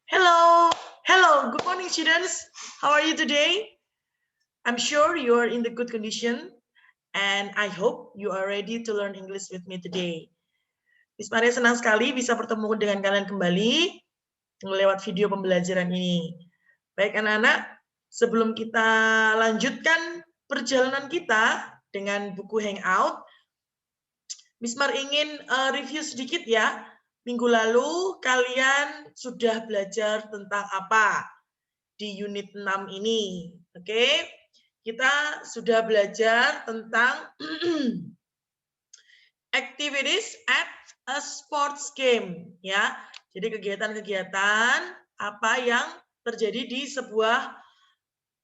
Hello, good morning students. How are you today? I'm sure you are in the good condition and I hope you are ready to learn English with me today. Miss Maria senang sekali bisa bertemu dengan kalian kembali lewat video pembelajaran ini. Baik anak-anak, sebelum kita lanjutkan perjalanan kita dengan buku Hangout, Miss Mar ingin review sedikit ya. Minggu lalu kalian sudah belajar tentang apa di unit 6 ini. Oke. Kita sudah belajar tentang activities at a sports game ya. Jadi kegiatan-kegiatan apa yang terjadi di sebuah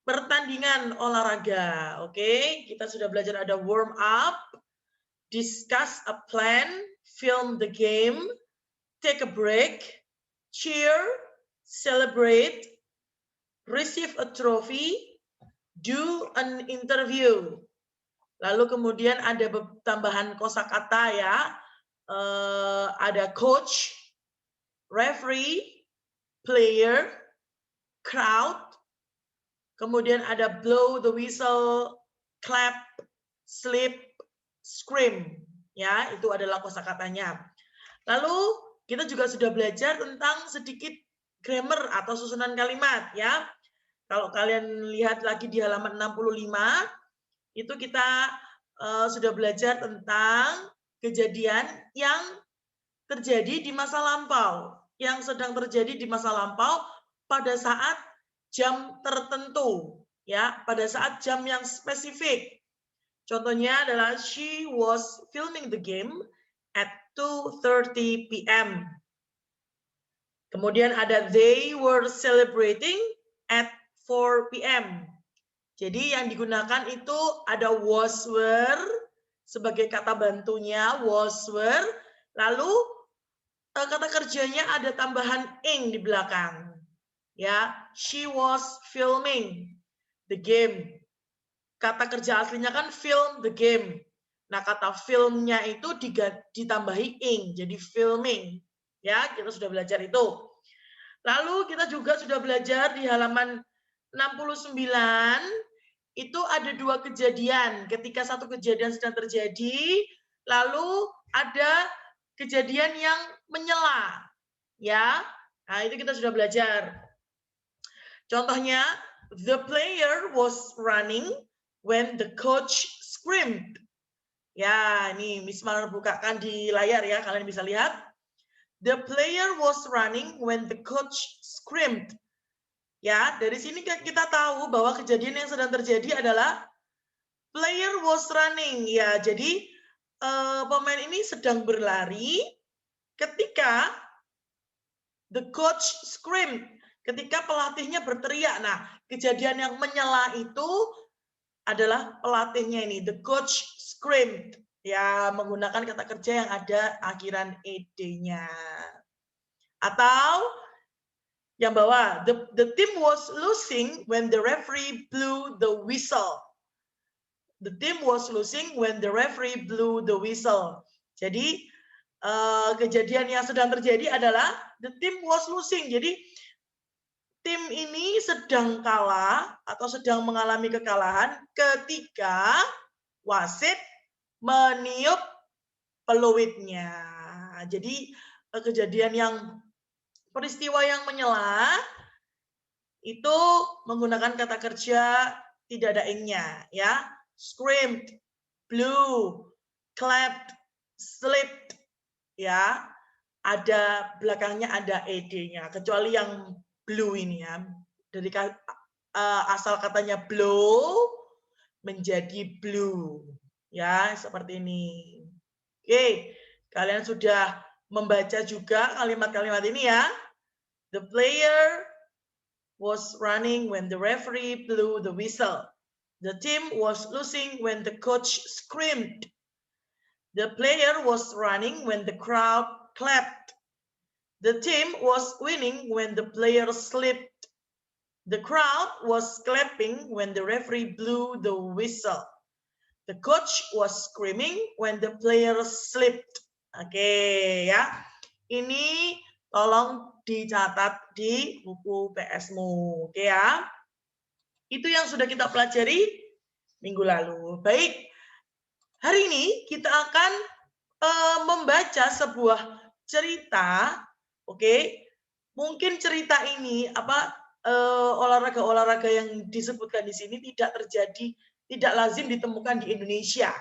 pertandingan olahraga. Oke, kita sudah belajar ada warm up, discuss a plan, film the game, take a break, cheer, celebrate, receive a trophy, do an interview. Lalu kemudian ada tambahan kosakata ya. Ada coach, referee, player, crowd. Kemudian ada blow the whistle, clap, slip, scream. Ya, itu adalah kosakatanya. Lalu kita juga sudah belajar tentang sedikit grammar atau susunan kalimat ya. Kalau kalian lihat lagi di halaman 65, itu kita sudah belajar tentang kejadian yang terjadi di masa lampau, yang sedang terjadi di masa lampau pada saat jam tertentu, ya, pada saat jam yang spesifik. Contohnya adalah she was filming the game at 2:30 p.m. Kemudian ada they were celebrating at 4 p.m. Jadi yang digunakan itu ada was were sebagai kata bantunya, was were. Lalu kata kerjanya ada tambahan ing di belakang. Ya, she was filming the game. Kata kerja aslinya kan film the game. Nah, kata filmnya itu ditambahi ing, jadi filming. Ya, kita sudah belajar itu. Lalu kita juga sudah belajar di halaman 69, itu ada dua kejadian. Ketika satu kejadian sedang terjadi, lalu ada kejadian yang menyela. Ya, nah itu kita sudah belajar. Contohnya, the player was running when the coach screamed. Ya, ini Miss Mar bukakan di layar ya, kalian bisa lihat. The player was running when the coach screamed. Ya, dari sini kita tahu bahwa kejadian yang sedang terjadi adalah player was running. Ya, jadi pemain ini sedang berlari ketika the coach screamed. Ketika pelatihnya berteriak. Nah, kejadian yang menyela itu adalah pelatihnya ini. The coach screamed. Ya, menggunakan kata kerja yang ada akhiran ed-nya. Atau yang bawah, the team was losing when the referee blew the whistle. The team was losing when the referee blew the whistle. Jadi kejadian yang sedang terjadi adalah the team was losing. Jadi tim ini sedang kalah atau sedang mengalami kekalahan ketika wasit meniup peluitnya. Jadi kejadian yang peristiwa yang menyela itu menggunakan kata kerja tidak ada ing-nya ya. Screamed, blew, clapped, slipped ya. Ada belakangnya ada ed-nya kecuali yang blew ini ya. Dari asal katanya blow menjadi blue ya, seperti ini. Oke, kalian sudah membaca juga kalimat-kalimat ini ya. The player was running when the referee blew the whistle. The team was losing when the coach screamed. The player was running when the crowd clapped. The team was winning when the player slipped. The crowd was clapping when the referee blew the whistle. The coach was screaming when the player slipped. Oke, ya. Ini tolong dicatat di buku PS-mu. Oke ya. Itu yang sudah kita pelajari minggu lalu. Baik, hari ini kita akan membaca sebuah cerita. Oke, mungkin cerita ini olahraga-olahraga yang disebutkan di sini tidak lazim ditemukan di Indonesia,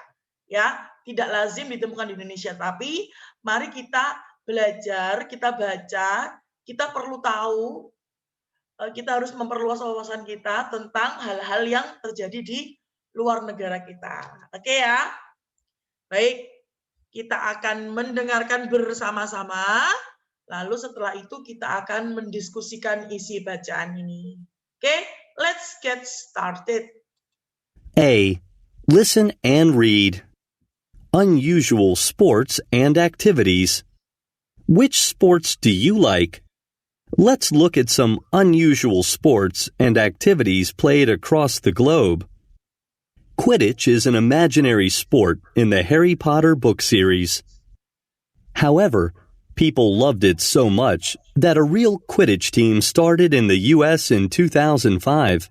ya, tidak lazim ditemukan di Indonesia. Tapi mari kita belajar, kita baca, kita perlu tahu, kita harus memperluas wawasan kita tentang hal-hal yang terjadi di luar negara kita. Oke ya, baik, kita akan mendengarkan bersama-sama. Lalu setelah itu kita akan mendiskusikan isi bacaan ini. Okay, let's get started. A. Listen and read. Unusual sports and activities. Which sports do you like? Let's look at some unusual sports and activities played across the globe. Quidditch is an imaginary sport in the Harry Potter book series. However, people loved it so much that a real Quidditch team started in the U.S. in 2005.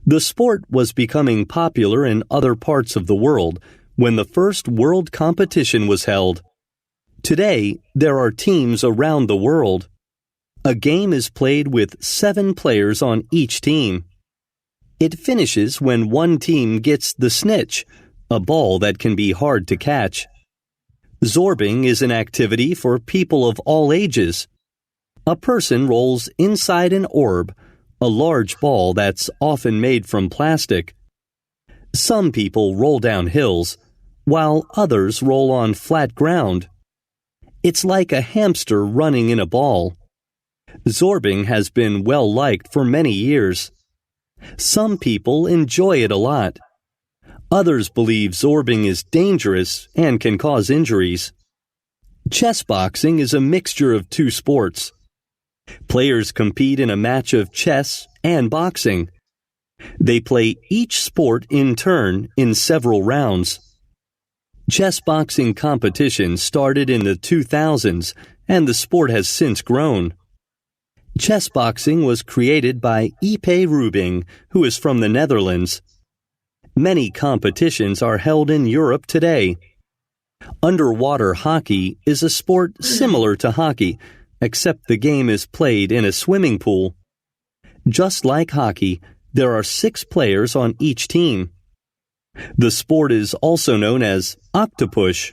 The sport was becoming popular in other parts of the world when the first world competition was held. Today, there are teams around the world. A game is played with 7 players on each team. It finishes when one team gets the snitch, a ball that can be hard to catch. Zorbing is an activity for people of all ages. A person rolls inside an orb, a large ball that's often made from plastic. Some people roll down hills, while others roll on flat ground. It's like a hamster running in a ball. Zorbing has been well liked for many years. Some people enjoy it a lot. Others believe zorbing is dangerous and can cause injuries. Chess boxing is a mixture of 2 sports. Players compete in a match of chess and boxing. They play each sport in turn in several rounds. Chess boxing competition started in the 2000s, and the sport has since grown. Chess boxing was created by Ipe Rubing, who is from the Netherlands. Many competitions are held in Europe today. Underwater hockey is a sport similar to hockey, except the game is played in a swimming pool. Just like hockey, there are 6 players on each team. The sport is also known as octopush.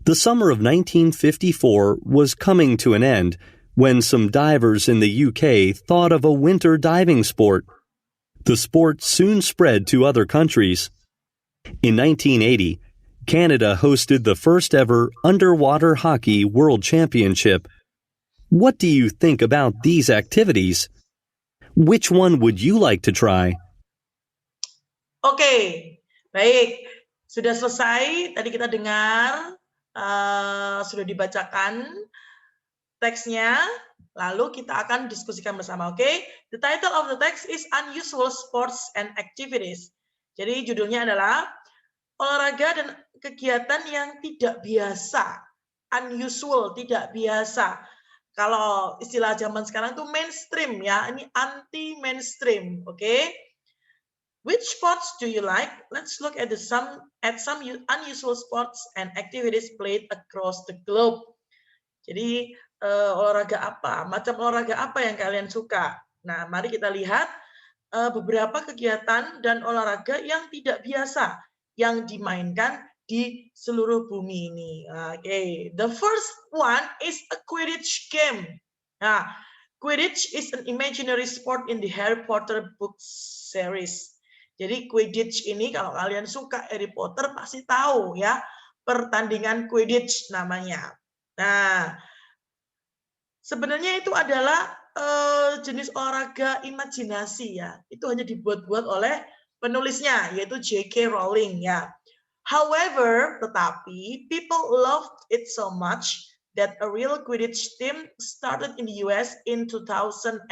The summer of 1954 was coming to an end when some divers in the UK thought of a winter diving sport. The sport soon spread to other countries. In 1980, Canada hosted the first ever Underwater Hockey World Championship. What do you think about these activities? Which one would you like to try? Oke, baik. Sudah selesai, tadi kita dengar, sudah dibacakan teksnya, lalu kita akan diskusikan bersama, oke? The title of the text is Unusual Sports and Activities. Jadi judulnya adalah olahraga dan kegiatan yang tidak biasa. Unusual, tidak biasa. Kalau istilah zaman sekarang itu mainstream ya, ini anti-mainstream, oke? Which sports do you like? Let's look at some unusual sports and activities played across the globe. Jadi macam olahraga apa yang kalian suka? Nah, mari kita lihat beberapa kegiatan dan olahraga yang tidak biasa yang dimainkan di seluruh bumi ini. Okay. The first one is a Quidditch game. Nah, Quidditch is an imaginary sport in the Harry Potter book series. Jadi Quidditch ini kalau kalian suka Harry Potter pasti tahu ya, pertandingan Quidditch namanya. Nah, sebenarnya itu adalah jenis olahraga imajinasi ya. Itu hanya dibuat-buat oleh penulisnya yaitu J.K. Rowling ya. However, tetapi people loved it so much that a real Quidditch team started in the US in 2005.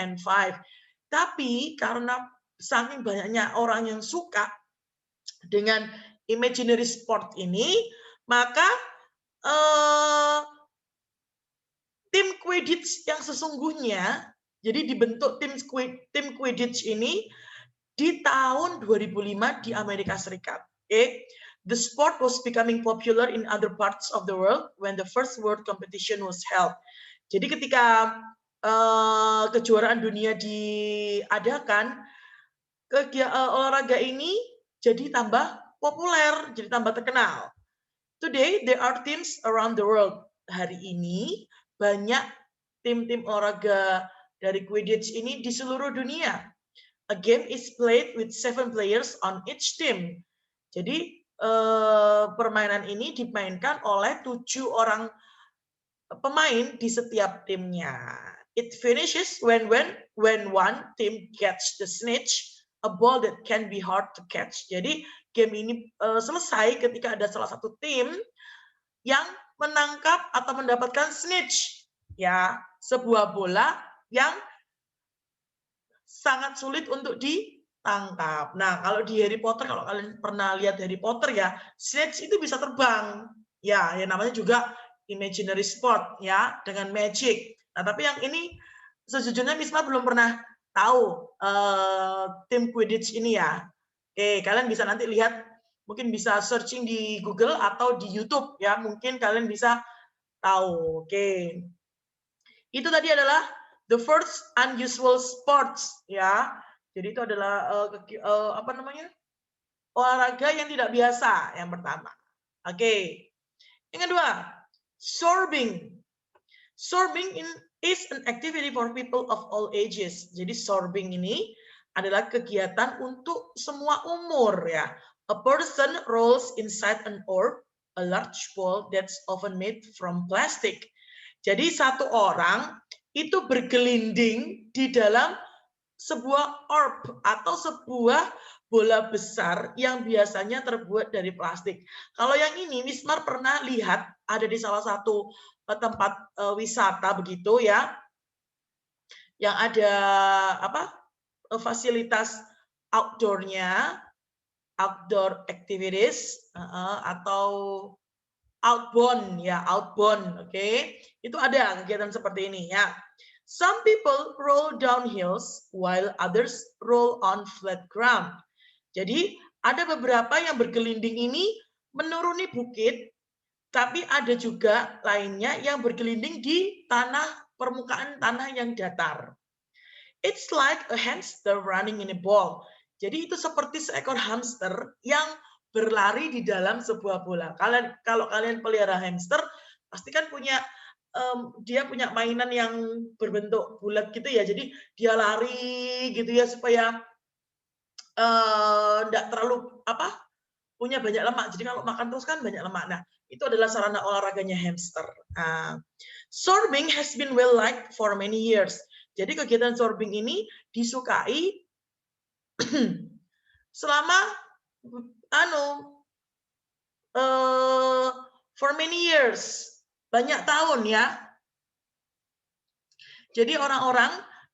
Tapi karena saking banyaknya orang yang suka dengan imaginary sport ini, maka tim Quidditch yang sesungguhnya, jadi dibentuk tim Quidditch ini di tahun 2005 di Amerika Serikat. Okay? The sport was becoming popular in other parts of the world when the first world competition was held. Jadi ketika kejuaraan dunia diadakan, olahraga ini jadi tambah populer, jadi tambah terkenal. Today, there are teams around the world. Hari ini, banyak tim-tim olahraga dari Quidditch ini di seluruh dunia. A game is played with 7 players on each team. Jadi, permainan ini dimainkan oleh 7 orang pemain di setiap timnya. It finishes when one team gets the snitch, a ball that can be hard to catch. Jadi game ini selesai ketika ada salah satu tim yang menangkap atau mendapatkan snitch, ya, sebuah bola yang sangat sulit untuk ditangkap. Nah, kalau di Harry Potter, kalau kalian pernah lihat Harry Potter ya, snitch itu bisa terbang. Ya, yang namanya juga imaginary sport ya, dengan magic. Nah, tapi yang ini sejujurnya Misma belum pernah tahu tim Quidditch ini ya. Oke, kalian bisa nanti lihat, mungkin bisa searching di Google atau di YouTube ya, mungkin kalian bisa tahu. Oke. Itu tadi adalah the first unusual sports ya. Jadi itu adalah apa namanya? Olahraga yang tidak biasa yang pertama. Oke. Yang kedua, sorbing. Sorbing is an activity for people of all ages. Jadi sorbing ini adalah kegiatan untuk semua umur ya. A person rolls inside an orb, a large ball that's often made from plastic. Jadi satu orang itu bergelinding di dalam sebuah orb atau sebuah bola besar yang biasanya terbuat dari plastik. Kalau yang ini, Wismar pernah lihat ada di salah satu tempat wisata begitu ya, yang ada apa fasilitas outdoor-nya, outdoor activities atau outbound ya, outbound, oke? Itu ada kegiatan seperti ini ya. Some people roll down hills while others roll on flat ground. Jadi ada beberapa yang bergelinding ini menuruni bukit, tapi ada juga lainnya yang bergelinding di permukaan tanah yang datar. It's like a hamster running in a ball. Jadi itu seperti seekor hamster yang berlari di dalam sebuah bola. Kalau kalian pelihara hamster, pasti kan dia punya mainan yang berbentuk bulat gitu ya. Jadi dia lari gitu ya supaya enggak terlalu punya banyak lemak. Jadi kalau makan terus kan banyak lemak. Nah, itu adalah sarana olahraganya hamster. Sorbing has been well liked for many years. Jadi kegiatan sorbing ini disukai selama for many years, banyak tahun ya. Jadi orang-orang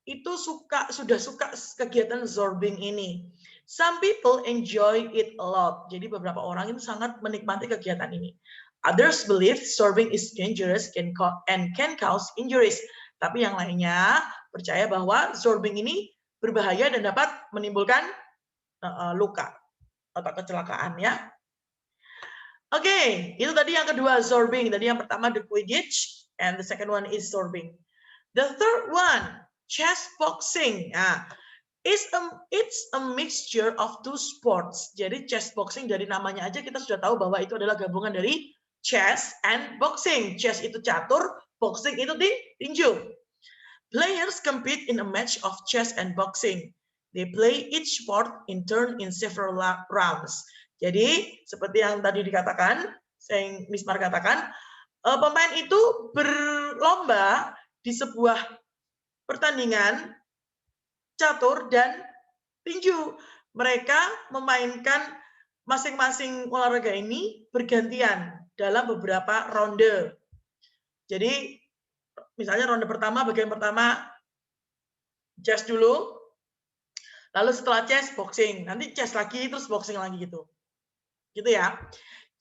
itu sudah suka kegiatan sorbing ini. Some people enjoy it a lot. Jadi beberapa orang itu sangat menikmati kegiatan ini. Others believe sorbing is dangerous and can cause injuries. Tapi yang lainnya percaya bahwa sorbing ini berbahaya dan dapat menimbulkan luka atau kecelakaan ya. Oke, itu tadi yang kedua, sorbing. Tadi yang pertama the Quidditch, and the second one is sorbing. The third one, chess boxing. Nah, it's a mixture of two sports. Jadi chess boxing dari namanya aja kita sudah tahu bahwa itu adalah gabungan dari chess and boxing. Chess itu catur, boxing itu tinju. Players compete in a match of chess and boxing. They play each sport in turn in several rounds. Jadi seperti yang tadi dikatakan, yang Mismar katakan, pemain itu berlomba di sebuah pertandingan catur dan tinju. Mereka memainkan masing-masing olahraga ini bergantian dalam beberapa ronde. Jadi misalnya ronde pertama, bagian pertama chess dulu, lalu setelah chess boxing, nanti chess lagi terus boxing lagi gitu ya.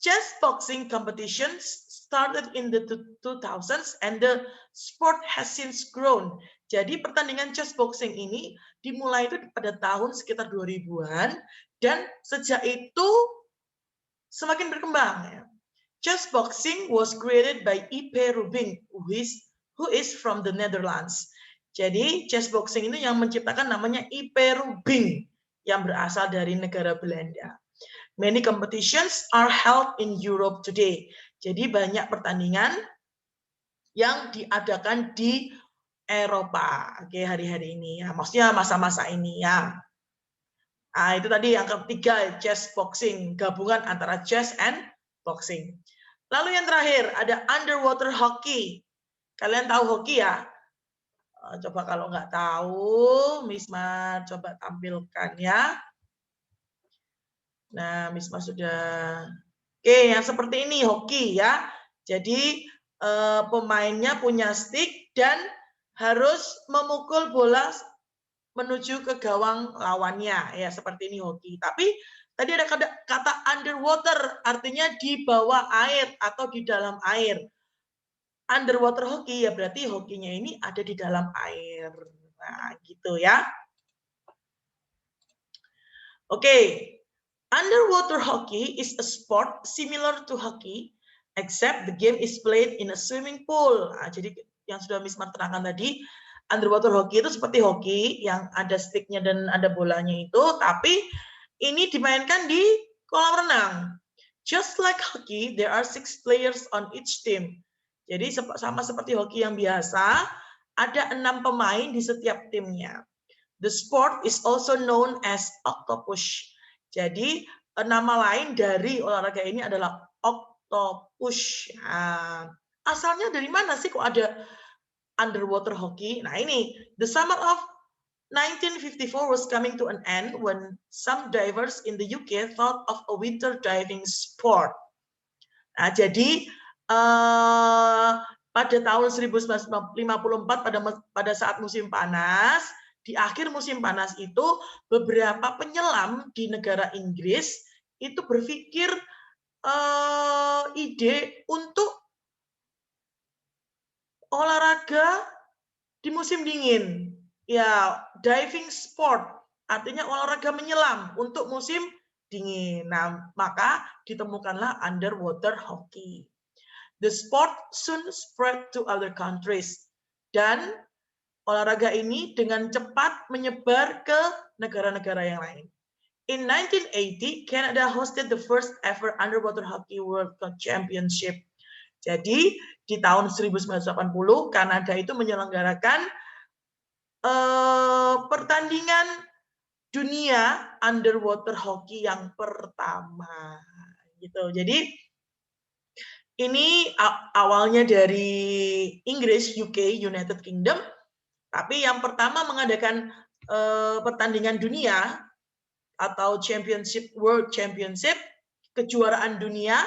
Chess boxing competitions started in the 2000s and the sport has since grown. Jadi pertandingan chess boxing ini dimulai itu pada tahun sekitar 2000-an dan sejak itu semakin berkembang. Ya. Chess boxing was created by Ipe Rubin, who is from the Netherlands. Jadi chess boxing itu yang menciptakan namanya Ipe Rubin yang berasal dari negara Belanda. Many competitions are held in Europe today. Jadi banyak pertandingan yang diadakan di Eropa. Oke, hari-hari ini ya. Maksudnya masa-masa ini ya. Nah, itu tadi yang ketiga, chess boxing, gabungan antara chess and boxing. Lalu yang terakhir ada underwater hockey. Kalian tahu hoki ya? Coba kalau nggak tahu, Miss Mar coba tampilkan ya. Nah, Miss Mar sudah. Oke, yang seperti ini hoki ya. Jadi pemainnya punya stick dan harus memukul bola menuju ke gawang lawannya ya, seperti ini hoki. Tapi tadi ada kata underwater, artinya di bawah air atau di dalam air. Underwater hoki ya berarti hokinya ini ada di dalam air. Nah, gitu ya. Oke. Underwater hockey is a sport similar to hockey, except the game is played in a swimming pool. Nah, jadi yang sudah Miss Mar terangkan tadi, underwater hockey itu seperti hoki yang ada sticknya dan ada bolanya itu, tapi ini dimainkan di kolam renang. Just like hockey, there are 6 players on each team. Jadi sama seperti hoki yang biasa, ada 6 pemain di setiap timnya. The sport is also known as octopus. Jadi nama lain dari olahraga ini adalah octopus. Nah, asalnya dari mana sih kok ada underwater hockey? Nah ini, the summer of 1954 was coming to an end when some divers in the UK thought of a winter diving sport. Nah jadi pada tahun 1954 pada saat musim panas, di akhir musim panas itu beberapa penyelam di negara Inggris itu berpikir ide untuk olahraga di musim dingin. Ya, diving sport artinya olahraga menyelam untuk musim dingin. Nah, maka ditemukanlah underwater hockey. The sport soon spread to other countries. Dan olahraga ini dengan cepat menyebar ke negara-negara yang lain. In 1980, Canada hosted the first ever underwater hockey World Championship. Jadi di tahun 1980, Kanada itu menyelenggarakan pertandingan dunia underwater hockey yang pertama. Gitu. Jadi ini awalnya dari Inggris, UK, United Kingdom. Tapi yang pertama mengadakan pertandingan dunia atau championship, World Championship, kejuaraan dunia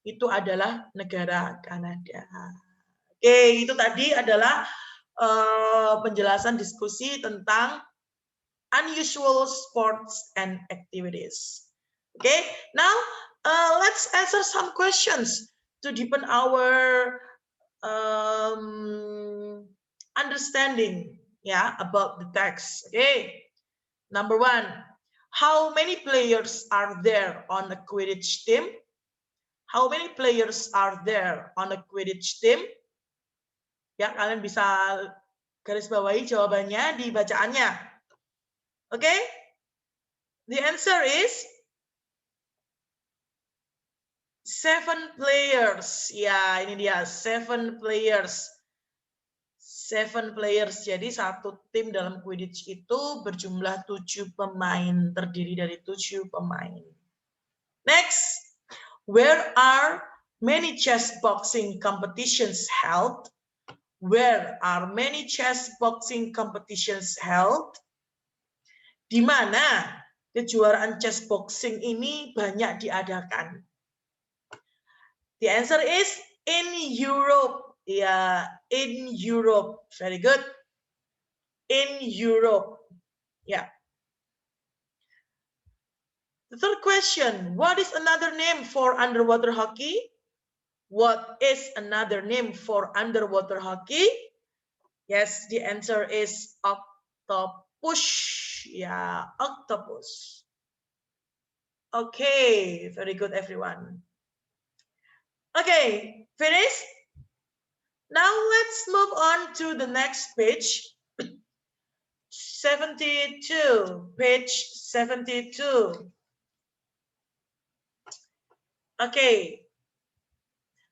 itu adalah negara Kanada. Oke, itu tadi adalah penjelasan diskusi tentang unusual sports and activities. Okay, now let's answer some questions to deepen our understanding, yeah, about the text. Okay, number 1, how many players are there on a Quidditch team? How many players are there on a Quidditch team? Ya, kalian bisa garis bawahi jawabannya di bacaannya. Okay, the answer is 7 players. Ya, ini dia 7 players. 7 players. Jadi satu tim dalam Quidditch itu berjumlah 7 pemain, terdiri dari 7 pemain. Next, where are many chess boxing competitions held? Where are many chess boxing competitions held? Di mana kejuaraan chess boxing ini banyak diadakan? The answer is in Europe. Yeah, in Europe. Very good. In Europe. Yeah. The third question, what is another name for underwater hockey? What is another name for underwater hockey? Yes, the answer is octopus. Yeah, octopus. Okay, very good, everyone. Okay, finished? Now let's move on to the next page. 72, page 72. Okay,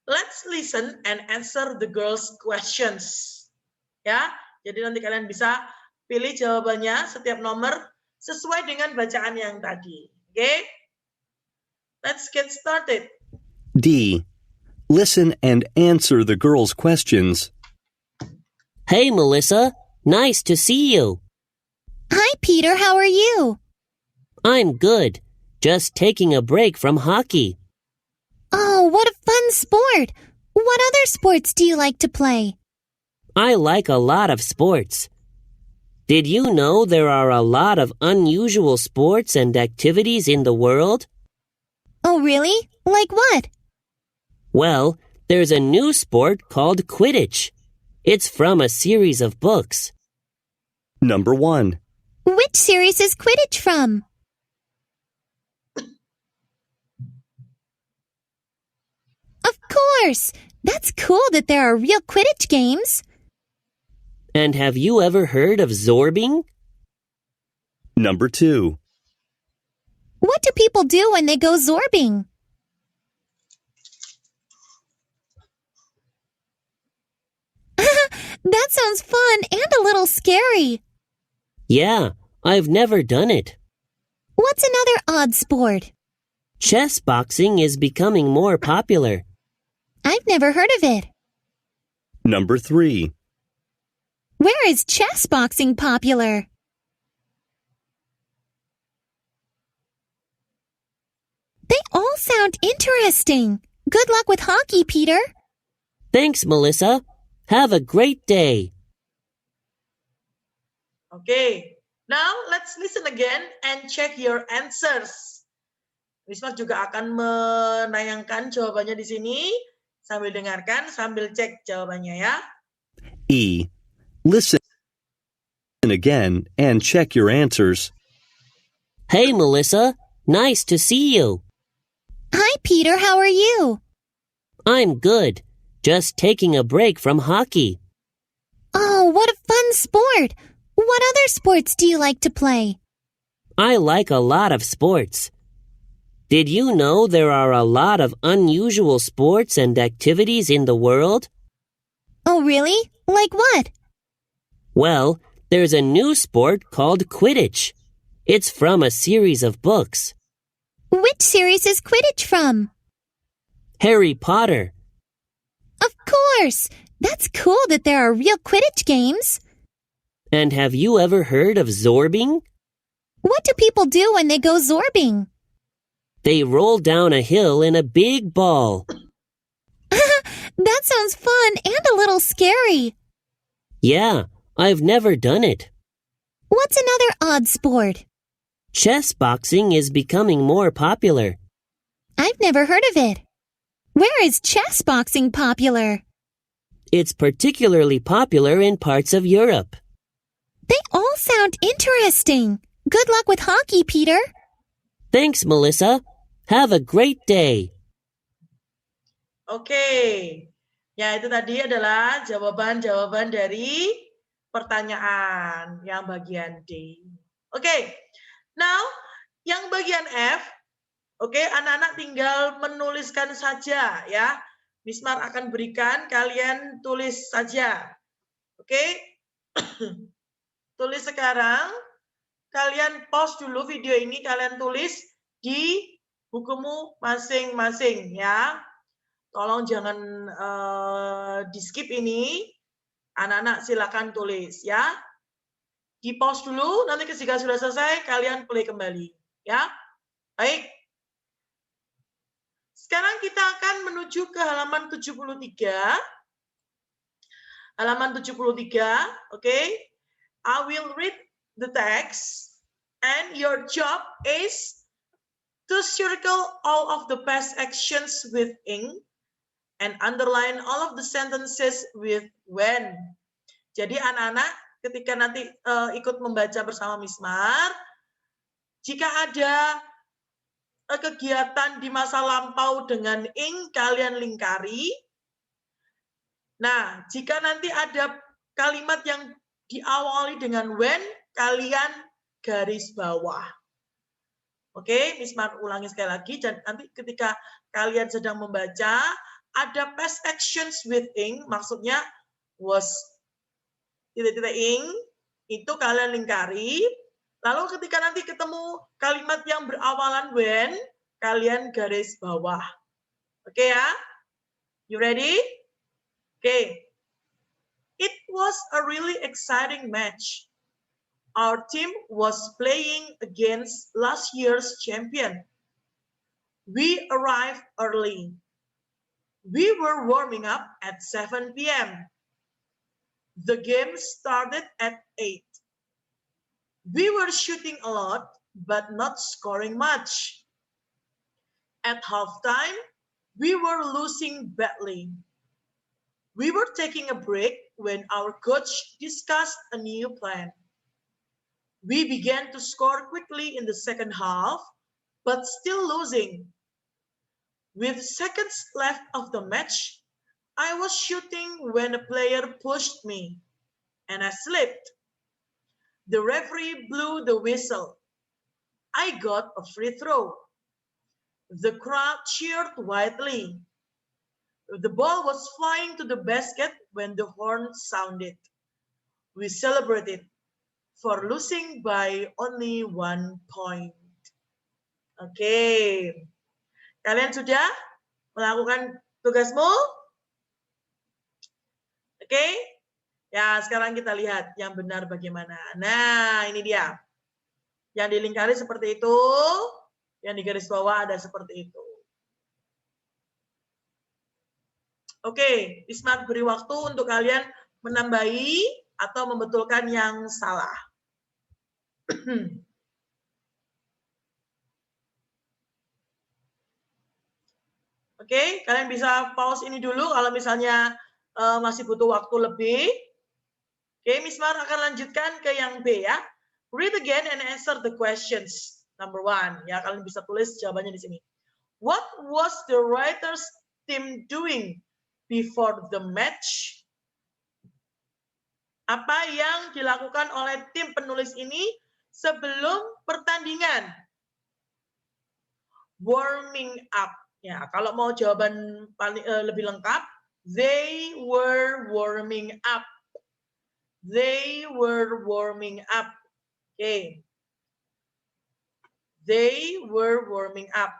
let's listen and answer the girls' questions. Ya, jadi nanti kalian bisa pilih jawabannya setiap nomor sesuai dengan bacaan yang tadi. Oke? Let's get started. D. Listen and answer the girls' questions. Hey, Melissa. Nice to see you. Hi, Peter. How are you? I'm good. Just taking a break from hockey. Oh, what a fun sport. What other sports do you like to play? I like a lot of sports. Did you know there are a lot of unusual sports and activities in the world? Oh, really? Like what? Well, there's a new sport called Quidditch. It's from a series of books. Number 1. Which series is Quidditch from? Of course! That's cool that there are real Quidditch games. And have you ever heard of zorbing? Number 2. What do people do when they go zorbing? That sounds fun and a little scary. Yeah, I've never done it. What's another odd sport? Chess boxing is becoming more popular. I've never heard of it. Number 3. Where is chess boxing popular? They all sound interesting. Good luck with hockey, Peter. Thanks, Melissa. Have a great day. Okay, now let's listen again and check your answers. Wisma juga akan menayangkan jawabannya di sini. Sambil dengarkan, sambil cek jawabannya ya. E. Listen again and check your answers. Hey, Melissa. Nice to see you. Hi, Peter. How are you? I'm good. Just taking a break from hockey. Oh, what a fun sport. What other sports do you like to play? I like a lot of sports. Did you know there are a lot of unusual sports and activities in the world? Oh, really? Like what? Well, there's a new sport called Quidditch. It's from a series of books. Which series is Quidditch from? Harry Potter. Of course! That's cool that there are real Quidditch games. And have you ever heard of zorbing? What do people do when they go zorbing? They roll down a hill in a big ball. That sounds fun and a little scary. Yeah, I've never done it. What's another odd sport? Chess boxing is becoming more popular. I've never heard of it. Where is chess boxing popular? It's particularly popular in parts of Europe. They all sound interesting. Good luck with hockey, Peter. Thanks, Melissa. Have a great day. Oke, ya itu tadi adalah jawaban-jawaban dari pertanyaan yang bagian D. Oke, now yang bagian F, oke, anak-anak tinggal menuliskan saja ya. Mismar akan berikan, kalian tulis saja. Oke, tulis sekarang. Kalian pause dulu video ini, kalian tulis di bukumu masing-masing ya. Tolong jangan di skip ini. Anak-anak silakan tulis ya. Di pause dulu, nanti ketika sudah selesai kalian play kembali ya. Baik. Sekarang kita akan menuju ke halaman 73. Halaman 73, oke. I will read the text and your job is To circle all of the past actions with ink and underline all of the sentences with when. Jadi anak-anak ketika nanti ikut membaca bersama Miss Mar, jika ada kegiatan di masa lampau dengan ink, kalian lingkari. Nah, jika nanti ada kalimat yang diawali dengan when, kalian garis bawah. Oke, Miss Mar ulangi sekali lagi. Dan nanti ketika kalian sedang membaca, ada past actions with ing, maksudnya was ing, itu kalian lingkari. Lalu ketika nanti ketemu kalimat yang berawalan when, kalian garis bawah. Oke ya? You ready? Oke. It was a really exciting match. Our team was playing against last year's champion. We arrived early. We were warming up at 7 p.m. The game started at 8. We were shooting a lot, but not scoring much. At halftime, we were losing badly. We were taking a break when our coach discussed a new plan. We began to score quickly in the second half, but still losing. With seconds left of the match, I was shooting when a player pushed me, and I slipped. The referee blew the whistle. I got a free throw. The crowd cheered wildly. The ball was flying to the basket when the horn sounded. We celebrated for losing by only 1 point. Oke. Kalian sudah melakukan tugasmu? Oke. Ya, sekarang kita lihat yang benar bagaimana. Nah, ini dia. Yang dilingkari seperti itu, yang di garis bawah ada seperti itu. Oke, Ismat beri waktu untuk kalian menambahi atau membetulkan yang salah. Oke, kalian bisa pause ini dulu kalau misalnya masih butuh waktu lebih. Oke, Miss Mar akan lanjutkan ke yang B ya. Read again and answer the questions. Number 1, ya kalian bisa tulis jawabannya di sini. What was the writers team doing before the match? Apa yang dilakukan oleh tim penulis ini sebelum pertandingan? Warming up. Ya, kalau mau jawaban paling lebih lengkap, they were warming up. They were warming up. Okay. They were warming up.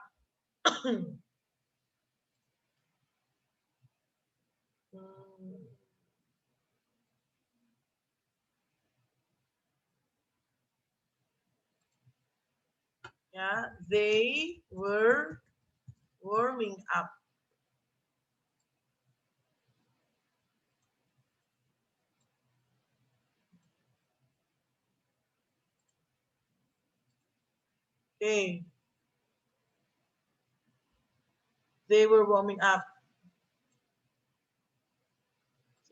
Ya, they were warming up. Okay. They were warming up.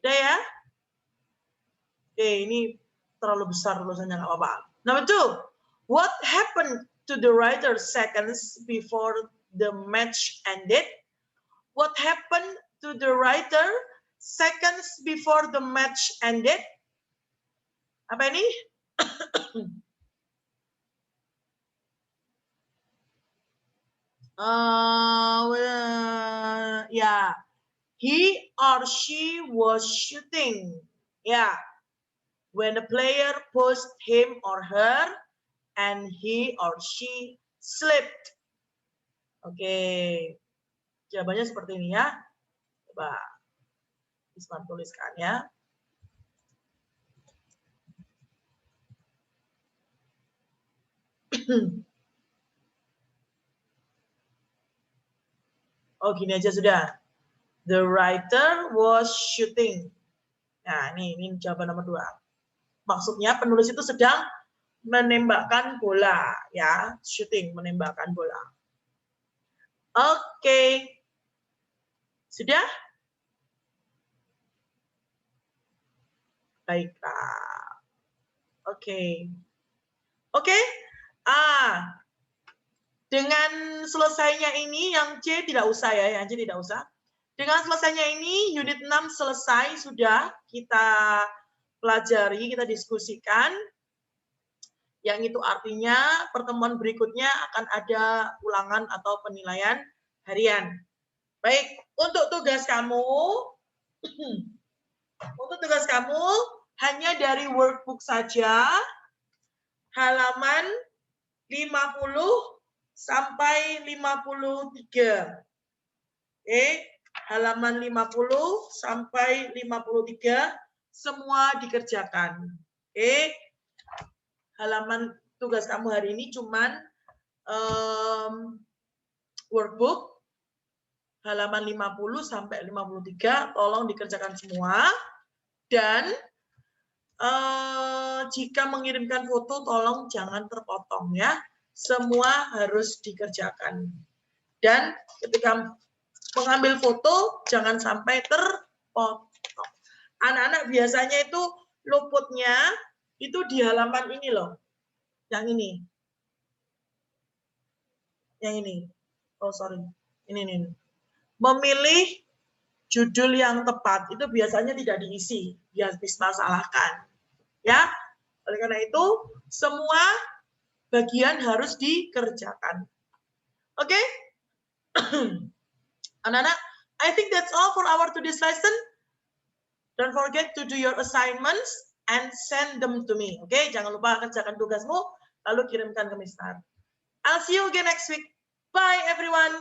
Sudah ya? Oke, ini terlalu besar tulisannya, nggak apa-apa. Number 2, what happened to the writer seconds before the match ended? What happened to the writer seconds before the match ended? Apa ini? Yeah, he or she was shooting. Yeah, when a player pushed him or her, and he or she slipped. Oke, jawabannya seperti ini ya. Coba Isman tuliskan ya. Oh, gini aja sudah. The writer was shooting. Nah, ini jawaban nomor 2. Maksudnya penulis itu sedang menembakkan bola, ya, shooting, menembakkan bola. Oke. Sudah? Baiklah. Oke. Oke? Dengan selesainya ini, yang C tidak usah ya, yang C tidak usah. Dengan selesainya ini, unit 6 selesai, sudah kita pelajari, kita diskusikan. Yang itu artinya pertemuan berikutnya akan ada ulangan atau penilaian harian. Baik, untuk tugas kamu, hanya dari workbook saja, halaman 50 sampai 53. Oke, halaman 50 sampai 53 semua dikerjakan. Oke, halaman tugas kamu hari ini cuman workbook halaman 50 sampai 53, tolong dikerjakan semua. Dan jika mengirimkan foto, tolong jangan terpotong ya. Semua harus dikerjakan. Dan ketika mengambil foto, jangan sampai terpotong. Anak-anak biasanya itu luputnya itu di halaman ini loh. Yang ini. Yang ini. Oh, sorry. Ini. Memilih judul yang tepat itu biasanya tidak diisi, biar disalahkan. Ya, oleh karena itu semua bagian harus dikerjakan. Oke? Anak-anak, I think that's all for our today's lesson. Don't forget to do your assignments and send them to me. Oke, jangan lupa kerjakan tugasmu lalu kirimkan ke Mister. I'll see you again next week. Bye everyone.